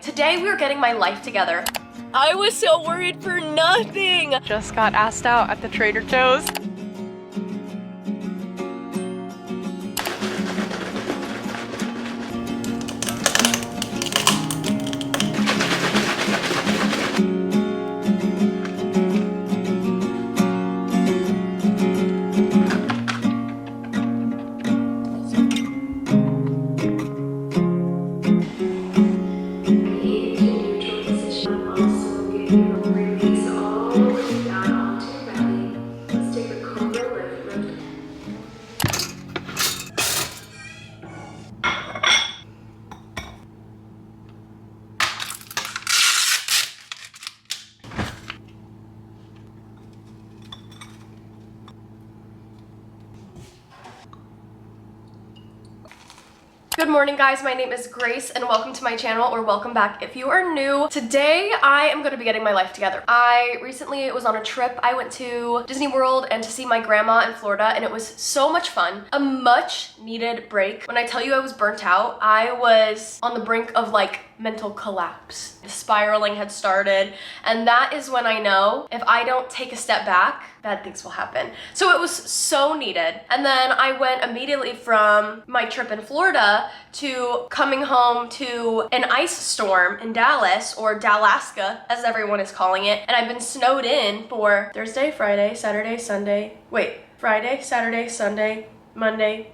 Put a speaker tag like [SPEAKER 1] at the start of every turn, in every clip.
[SPEAKER 1] Today we are getting my life together. I was so worried for nothing.
[SPEAKER 2] Just got asked out at the Trader Joe's.
[SPEAKER 1] Good morning, guys. My name is Grace and welcome to my channel, or welcome back if you are new. Today I am going to be getting my life together. I recently was on a trip. I went to Disney World and to see my grandma in Florida, and it was so much fun. A much needed break. When I tell you I was burnt out, I was on the brink of like mental collapse. The spiraling had started, and that is when I know if I don't take a step back, bad things will happen. So it was so needed. And then I went immediately from my trip in Florida to coming home to an ice storm in Dallas, or Dalaska as everyone is calling it. And I've been snowed in for Thursday, Friday, Saturday, Sunday. Wait, Friday, Saturday, Sunday, Monday,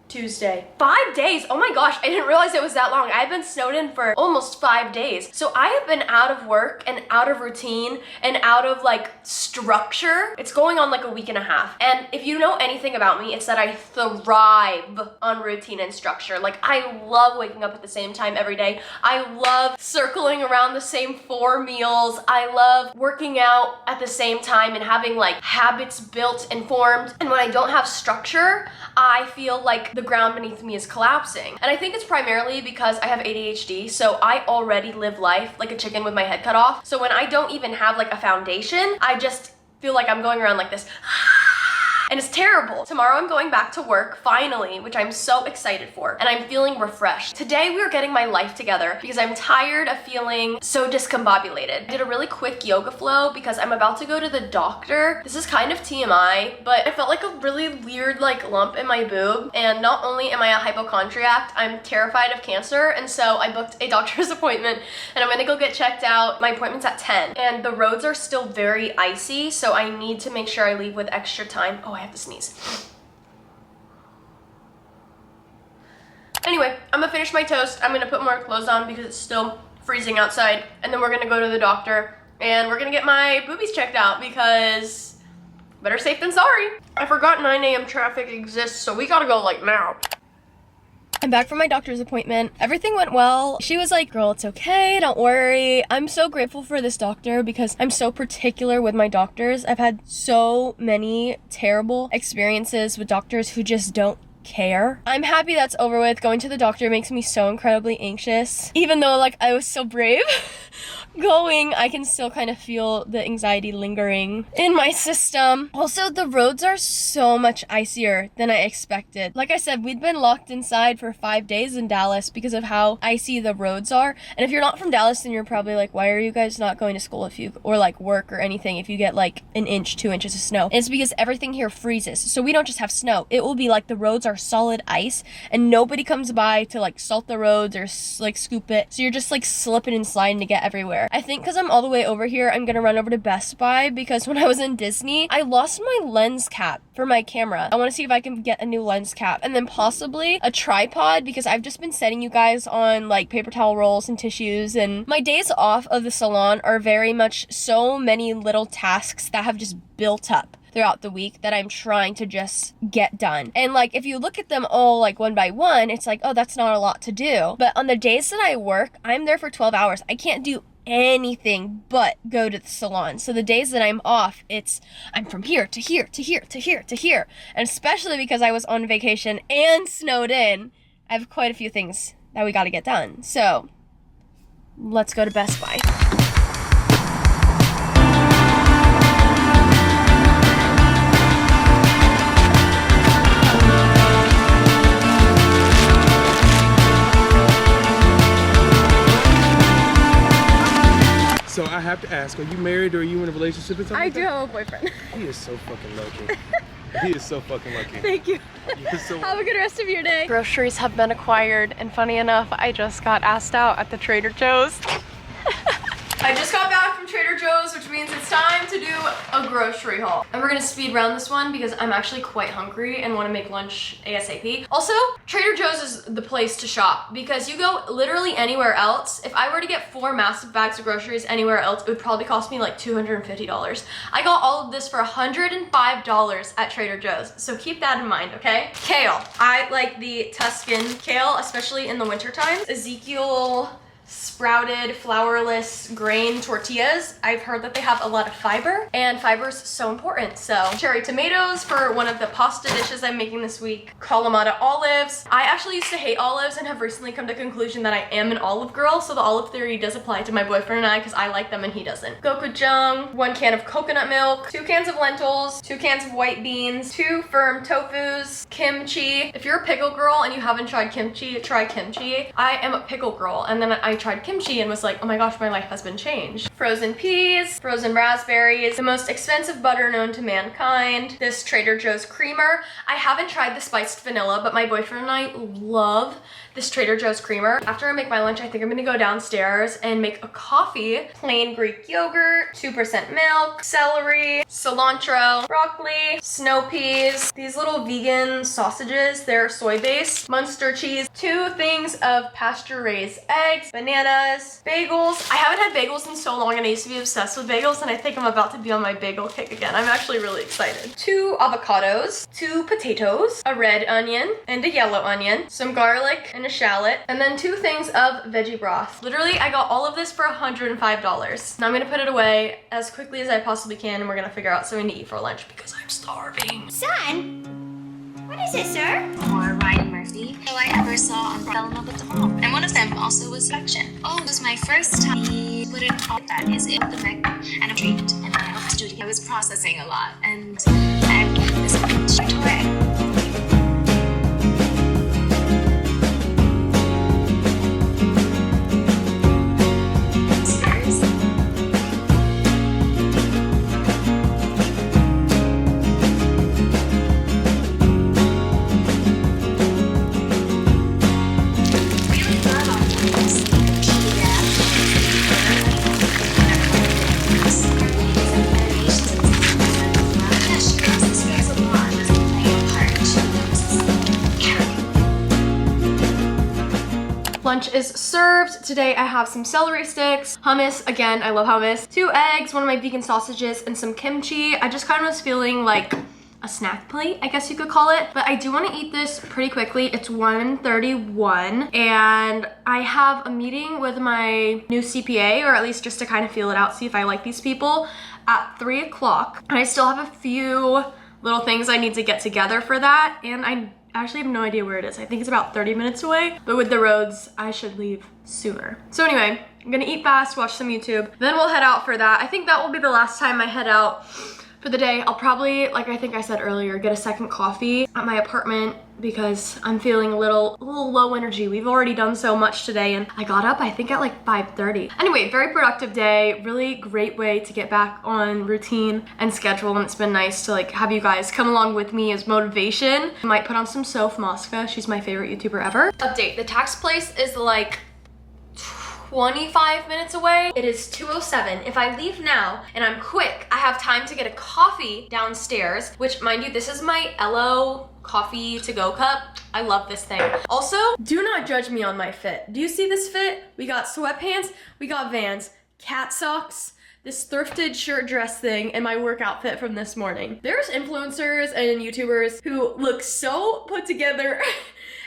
[SPEAKER 1] Tuesday. 5 days. Oh my gosh, I didn't realize it was that long. I've been snowed in for almost 5 days. So I have been out of work and out of routine and out of like structure. It's going on like a week and a half. And if you know anything about me, it's that I thrive on routine and structure. Like, I love waking up at the same time every day. I love circling around the same 4 meals. I love working out at the same time and having like habits built and formed. And when I don't have structure, I feel like the ground beneath me is collapsing. And I think it's primarily because I have ADHD, so I already live life like a chicken with my head cut off. So when I don't even have like a foundation, I just feel like I'm going around like this. And it's terrible. Tomorrow I'm going back to work, finally, which I'm so excited for, and I'm feeling refreshed. Today we are getting my life together because I'm tired of feeling so discombobulated. I did a really quick yoga flow because I'm about to go to the doctor. This is kind of TMI, but I felt like a really weird like lump in my boob, and not only am I a hypochondriac, I'm terrified of cancer, and so I booked a doctor's appointment and I'm gonna go get checked out. My appointment's at 10, and the roads are still very icy, so I need to make sure I leave with extra time. Oh, I have to sneeze. Anyway, I'm gonna finish my toast. I'm gonna put more clothes on because it's still freezing outside, and then we're gonna go to the doctor and we're gonna get my boobies checked out because better safe than sorry. I forgot 9 a.m. traffic exists, so we gotta go like now. I'm back from my doctor's appointment. Everything went well. She was like, girl, it's okay, don't worry. I'm so grateful for this doctor because I'm so particular with my doctors. I've had so many terrible experiences with doctors who just don't care. I'm happy that's over with. Going to the doctor makes me so incredibly anxious. Even though like I was so brave going, I can still kind of feel the anxiety lingering in my system. Also, the roads are so much icier than I expected. Like I said, we'd been locked inside for 5 days in Dallas because of how icy the roads are. And if you're not from Dallas, then you're probably like, why are you guys not going to school if you, or like work or anything, if you get like an inch, 2 inches of snow? And it's because everything here freezes. So we don't just have snow. It will be like the roads are solid ice and nobody comes by to like salt the roads or like scoop it. So you're just like slipping and sliding to get everywhere. I think because I'm all the way over here, I'm gonna run over to Best Buy because when I was in Disney, I lost my lens cap for my camera. I want to see if I can get a new lens cap, and then possibly a tripod because I've just been setting you guys on like paper towel rolls and tissues, and my days off of the salon are very much so many little tasks that have just built up throughout the week that I'm trying to just get done. And like, if you look at them all like one by one, it's like, oh, that's not a lot to do. But on the days that I work, I'm there for 12 hours. I can't do anything but go to the salon. So the days that I'm off, I'm from here to here to here to here to here. And especially because I was on vacation and snowed in, I have quite a few things that we got to get done. So let's go to Best Buy.
[SPEAKER 3] So I have to ask, are you married or are you in a relationship or something?
[SPEAKER 2] I do have a boyfriend.
[SPEAKER 3] He is so fucking lucky. He is so fucking lucky.
[SPEAKER 2] Thank you.
[SPEAKER 3] So
[SPEAKER 2] Have a good rest of your day. Groceries have been acquired, and funny enough, I just got asked out at the Trader Joe's.
[SPEAKER 1] I just got back from Trader Joe's, which means it's time to do a grocery haul. And we're gonna speed round this one because I'm actually quite hungry and wanna make lunch ASAP. Also, Trader Joe's is the place to shop because you go literally anywhere else. If I were to get 4 massive bags of groceries anywhere else, it would probably cost me like $250. I got all of this for $105 at Trader Joe's. So keep that in mind, okay? Kale. I like the Tuscan kale, especially in the winter time. Ezekiel sprouted flourless grain tortillas. I've heard that they have a lot of fiber, and fiber is so important. So cherry tomatoes for one of the pasta dishes I'm making this week. Kalamata olives. I actually used to hate olives and have recently come to the conclusion that I am an olive girl, so the olive theory does apply to my boyfriend and I because I like them and he doesn't. Gochujang, 1 can of coconut milk, 2 cans of lentils, 2 cans of white beans, 2 firm tofus, kimchi. If you're a pickle girl and you haven't tried kimchi, try kimchi. I am a pickle girl, and then I tried kimchi and was like, oh my gosh, my life has been changed. Frozen peas, frozen raspberries, the most expensive butter known to mankind, this Trader Joe's creamer. I haven't tried the spiced vanilla, but my boyfriend and I love this Trader Joe's creamer. After I make my lunch, I think I'm gonna go downstairs and make a coffee. Plain Greek yogurt, 2% milk, celery, cilantro, broccoli, snow peas, these little vegan sausages, they're soy-based, Munster cheese, 2 things of pasture-raised eggs, bananas, bagels. I haven't had bagels in so long and I used to be obsessed with bagels, and I think I'm about to be on my bagel kick again. I'm actually really excited. 2 avocados, 2 potatoes, a red onion and a yellow onion, some garlic and a shallot, and then 2 things of veggie broth. Literally, I got all of this for $105. Now I'm gonna put it away as quickly as I possibly can, and we're gonna figure out something to eat for lunch because I'm starving.
[SPEAKER 4] Son, what is it, sir? Or Ryan Murphy, who I ever saw on fell in love with them all. And one of them also was Section. Oh, it was my first time. He put it all that is it, the neck and a treat, and I hope to do it again. I was processing a lot, and I was straight away.
[SPEAKER 1] Lunch is served. Today I have some celery sticks, hummus, again, I love hummus, 2 eggs, 1 of my vegan sausages, and some kimchi. I just kind of was feeling like a snack plate, I guess you could call it, but I do want to eat this pretty quickly. It's 1:31 and I have a meeting with my new CPA, or at least just to kind of feel it out, see if I like these people, at 3 o'clock. And I still have a few little things I need to get together for that, and I actually have no idea where it is. I think it's about 30 minutes away, but with the roads, I should leave sooner. So anyway, I'm gonna eat fast, watch some YouTube, then we'll head out for that. I think that will be the last time I head out for the day. I'll probably, like I think I said earlier, get a second coffee at my apartment because I'm feeling a little low energy. We've already done so much today, and I got up I think at like 5:30. Anyway, very productive day, really great way to get back on routine and schedule, and it's been nice to like have you guys come along with me as motivation. I might put on some Soph Mosca. She's my favorite YouTuber ever. Update, the tax place is like 25 minutes away. It is 2:07. If I leave now and I'm quick, I have time to get a coffee downstairs, which mind you, this is my Elo coffee to go cup. I love this thing. Also, do not judge me on my fit. Do you see this fit? We got sweatpants, we got Vans, cat socks, this thrifted shirt dress thing, and my work outfit from this morning. There's influencers and YouTubers who look so put together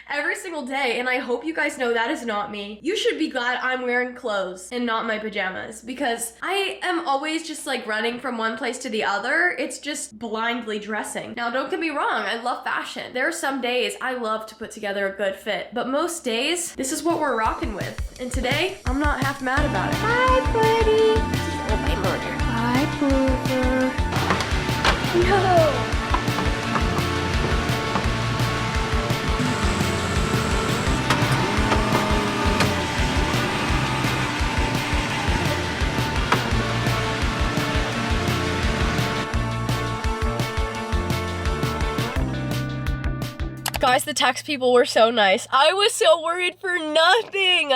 [SPEAKER 1] every single day, and I hope you guys know that is not me. You should be glad I'm wearing clothes and not my pajamas, because I am always just like running from one place to the other. It's just blindly dressing. Now, don't get me wrong, I love fashion. There are some days I love to put together a good fit, but most days, this is what we're rocking with. And today, I'm not half mad about it. Hi, buddy. Oh, my murder. Hi, Pooper. No.
[SPEAKER 2] Guys, the tax people were so nice. I was so worried for nothing.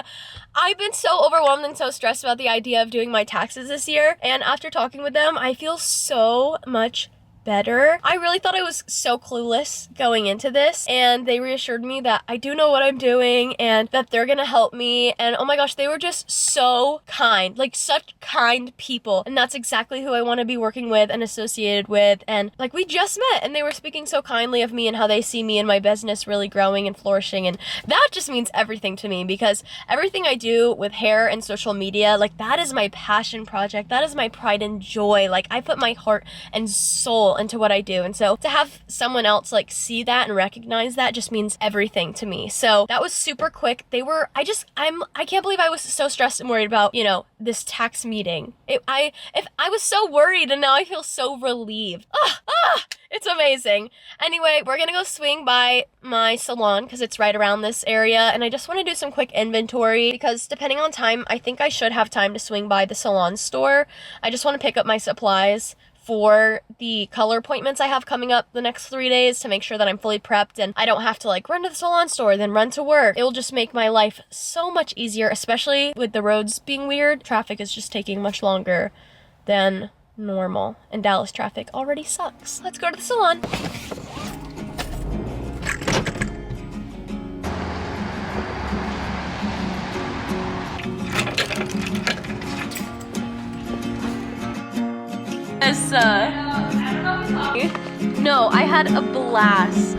[SPEAKER 2] I've been so overwhelmed and so stressed about the idea of doing my taxes this year, and after talking with them, I feel so much better. I really thought I was so clueless going into this, and they reassured me that I do know what I'm doing and that they're gonna help me. And oh my gosh, they were just so kind, like such kind people, and that's exactly who I want to be working with and associated with. And like, we just met and they were speaking so kindly of me and how they see me and my business really growing and flourishing, and that just means everything to me, because everything I do with hair and social media, like, that is my passion project. That is my pride and joy. Like, I put my heart and soul into what I do, and so to have someone else like see that and recognize that just means everything to me. So that was super quick. They were, I can't believe I was so stressed and worried about, you know, this tax meeting. I was so worried, and now I feel so relieved. It's amazing. Anyway, we're gonna go swing by my salon because it's right around this area, and I just want to do some quick inventory because depending on time, I think I should have time to swing by the salon store. I just want to pick up my supplies for the color appointments I have coming up the next 3 days to make sure that I'm fully prepped and I don't have to like run to the salon store, then run to work. It will just make my life so much easier, especially with the roads being weird. Traffic is just taking much longer than normal, and Dallas traffic already sucks. Let's go to the salon. No, I had a blast.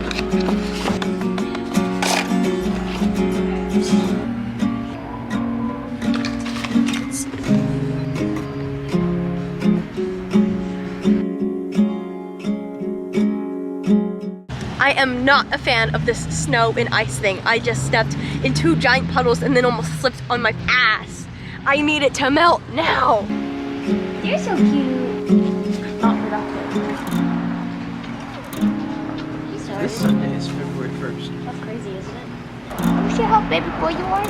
[SPEAKER 2] I am not a fan of this snow and ice thing. I just stepped in 2 giant puddles and then almost slipped on my ass. I need it to melt now.
[SPEAKER 4] You're so cute.
[SPEAKER 2] Not productive.
[SPEAKER 3] This Sunday is February 1st.
[SPEAKER 4] That's crazy, isn't it? You see how baby boy you are?